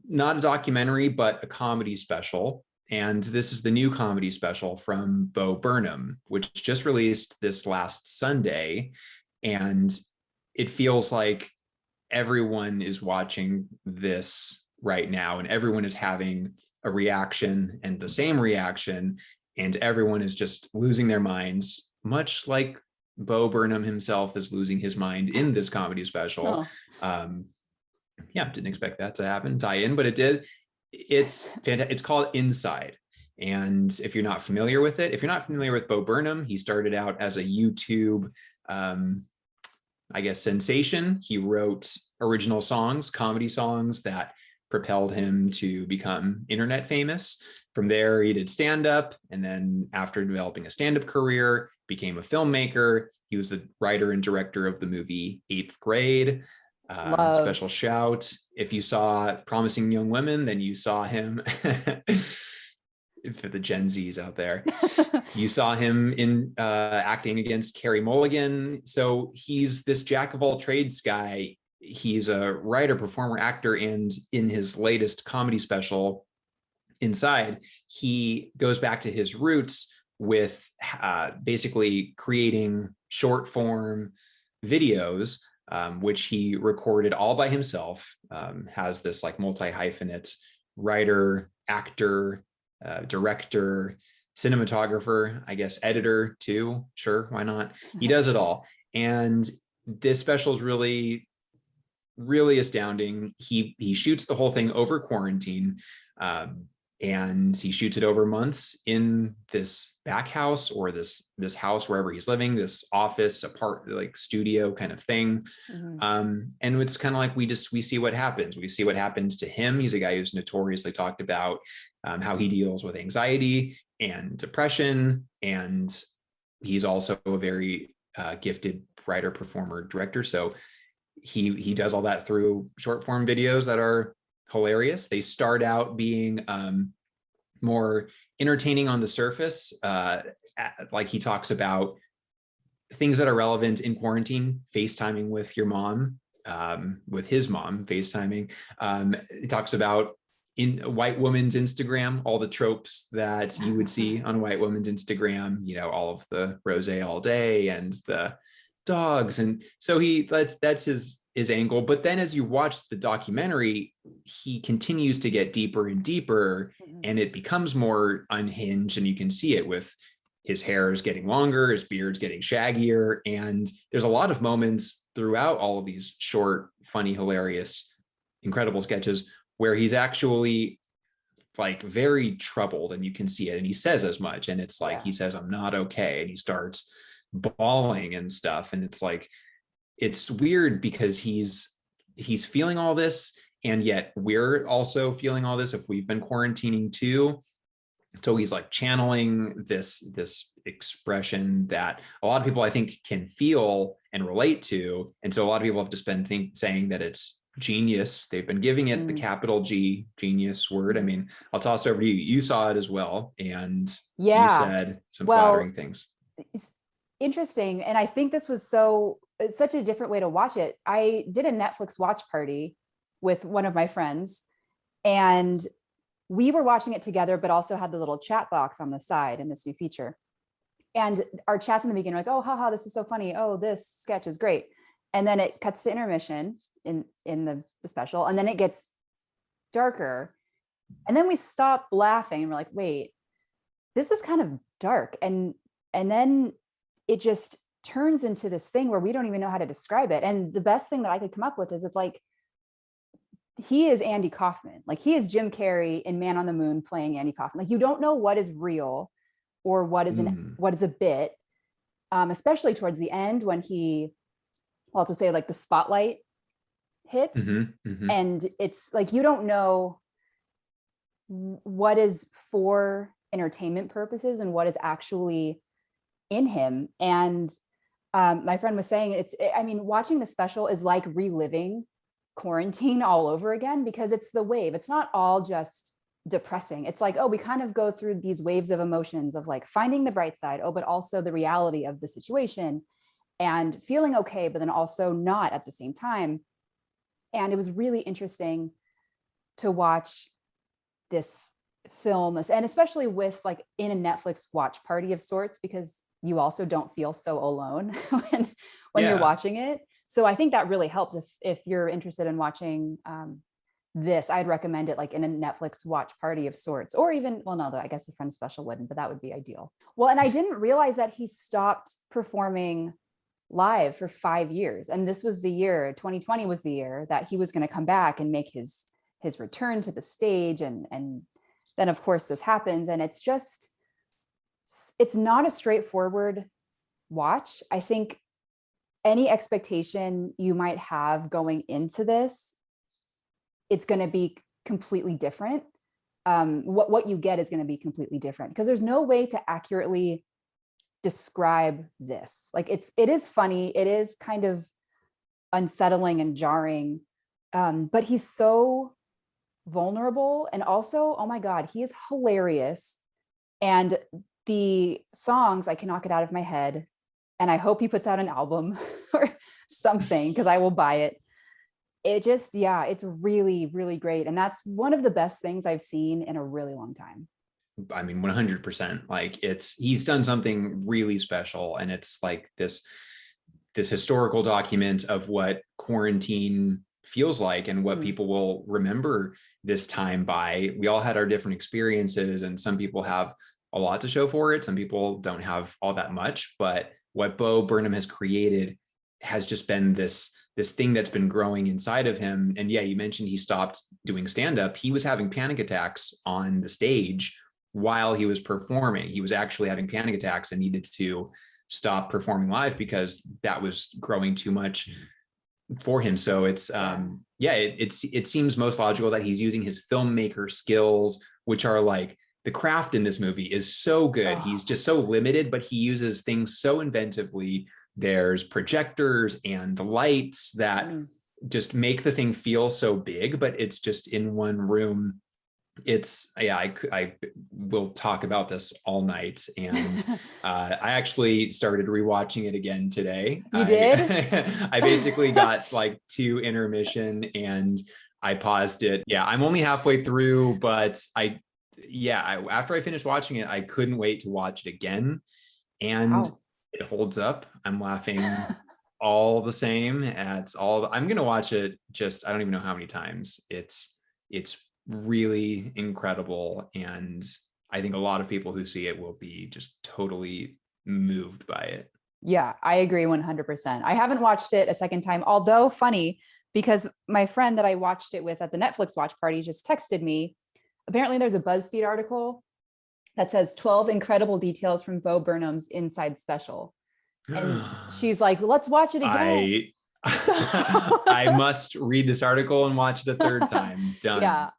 not a documentary, but a comedy special. And this is the new comedy special from Bo Burnham, which just released this last Sunday. And it feels like everyone is watching this right now, and everyone is having a reaction and the same reaction, and everyone is just losing their minds, much like Bo Burnham himself is losing his mind in this comedy special. Yeah, didn't expect that to happen, tie in, but it did. It's fantastic. It's called Inside. And if you're not familiar with it, if you're not familiar with Bo Burnham, he started out as a YouTube, I guess, sensation. He wrote original songs, comedy songs that propelled him to become internet famous. From there, he did stand-up. And then after developing a stand-up career, became a filmmaker. He was the writer and director of the movie 8th Grade. Special shout. If you saw Promising Young Women, then you saw him. For the Gen Zs out there, you saw him in acting against Carey Mulligan. So he's this jack of all trades guy. He's a writer, performer, actor, and in his latest comedy special, Inside, he goes back to his roots with basically creating short form videos, which he recorded all by himself. Has this like multi-hyphenate writer, actor, director, cinematographer, I guess editor too. Sure, why not? He does it all. And this special is really, really astounding. He shoots the whole thing over quarantine. And he shoots it over months in this back house or this house wherever he's living, this office, like studio kind of thing. And it's kind of like we see what happens. We see what happens to him. He's a guy who's notoriously talked about how he deals with anxiety and depression. And he's also a very gifted writer, performer, director. So he does all that through short form videos that are hilarious. They start out being more entertaining on the surface. Like he talks about things that are relevant in quarantine, FaceTiming with your mom, with his mom, FaceTiming. He talks about in white woman's Instagram, all the tropes that you would see on white woman's Instagram, all of the rosé all day and the dogs. And so that's his angle. But then as you watch the documentary, he continues to get deeper and deeper, and it becomes more unhinged. And you can see it with his hair is getting longer, his beard's getting shaggier. And there's a lot of moments throughout all of these short, funny, hilarious, incredible sketches where he's actually like very troubled, and you can see it. And he says as much. And it's like, he says, "I'm not okay." And he starts bawling and stuff. And it's like, it's weird because he's feeling all this, and yet we're also feeling all this if we've been quarantining too. So he's like channeling this expression that a lot of people I think can feel and relate to. And so a lot of people have just been saying that it's genius. They've been giving it the capital G, genius word. I mean, I'll toss it over to you. You saw it as well, and you said some flattering things. It's interesting. And I think this was it's such a different way to watch it. I did a Netflix watch party with one of my friends, and we were watching it together, but also had the little chat box on the side in this new feature. And our chats in the beginning were like, "Oh, haha, this is so funny. Oh, this sketch is great." And then it cuts to intermission in the special, and then it gets darker. And then we stop laughing and we're like, wait, this is kind of dark. And then it just turns into this thing where we don't even know how to describe it. And the best thing that I could come up with is it's like, he is Andy Kaufman. Like he is Jim Carrey in Man on the Moon playing Andy Kaufman. Like you don't know what is real or what is what is a bit, especially towards the end when to say like the spotlight hits and it's like, you don't know what is for entertainment purposes and what is actually in him. And my friend was saying watching the special is like reliving quarantine all over again, because it's the wave. It's not all just depressing. It's like, oh, we kind of go through these waves of emotions of like finding the bright side, but also the reality of the situation and feeling okay, but then also not at the same time. And it was really interesting to watch this film, and especially with like in a Netflix watch party of sorts, because you also don't feel so alone when you're watching it. So I think that really helps if you're interested in watching this. I'd recommend it like in a Netflix watch party of sorts, or even, well, no, I guess the Friends special wouldn't, but that would be ideal. Well, and I didn't realize that he stopped performing live for 5 years. And this was the year, 2020 was the year that he was going to come back and make his return to the stage. And then of course this happens, and it's not a straightforward watch. I think any expectation you might have going into this, it's going to be completely different. What you get is going to be completely different, because there's no way to accurately describe this. Like it is funny, it is kind of unsettling and jarring, but he's so vulnerable, and also, oh my God, he is hilarious. And the songs, I cannot get out of my head, and I hope he puts out an album or something, because I will buy it. It just, yeah, it's really, really great. And that's one of the best things I've seen in a really long time. I mean, 100%. Like he's done something really special, and it's like this historical document of what quarantine feels like and what people will remember this time by. We all had our different experiences, and some people have a lot to show for it. Some people don't have all that much, but what Bo Burnham has created has just been this thing that's been growing inside of him. And yeah, you mentioned he stopped doing stand-up. He was having panic attacks on the stage while he was performing. He was actually having panic attacks and needed to stop performing live because that was growing too much for him. So it's it seems most logical that he's using his filmmaker skills, which are like, the craft in this movie is so good. He's just so limited, but he uses things so inventively. There's projectors and lights that just make the thing feel so big, but it's just in one room. It's, I will talk about this all night. And I actually started rewatching it again today. You did? I basically got like 2 intermission and I paused it. Yeah, I'm only halfway through, but after I finished watching it, I couldn't wait to watch it again. And it holds up. I'm laughing all the same. I'm going to watch it I don't even know how many times. It's really incredible. And I think a lot of people who see it will be just totally moved by it. Yeah, I agree 100%. I haven't watched it a second time, although funny, because my friend that I watched it with at the Netflix watch party just texted me. Apparently there's a BuzzFeed article that says 12 incredible details from Bo Burnham's Inside special. And she's like, let's watch it again. I must read this article and watch it a third time. Done. Yeah,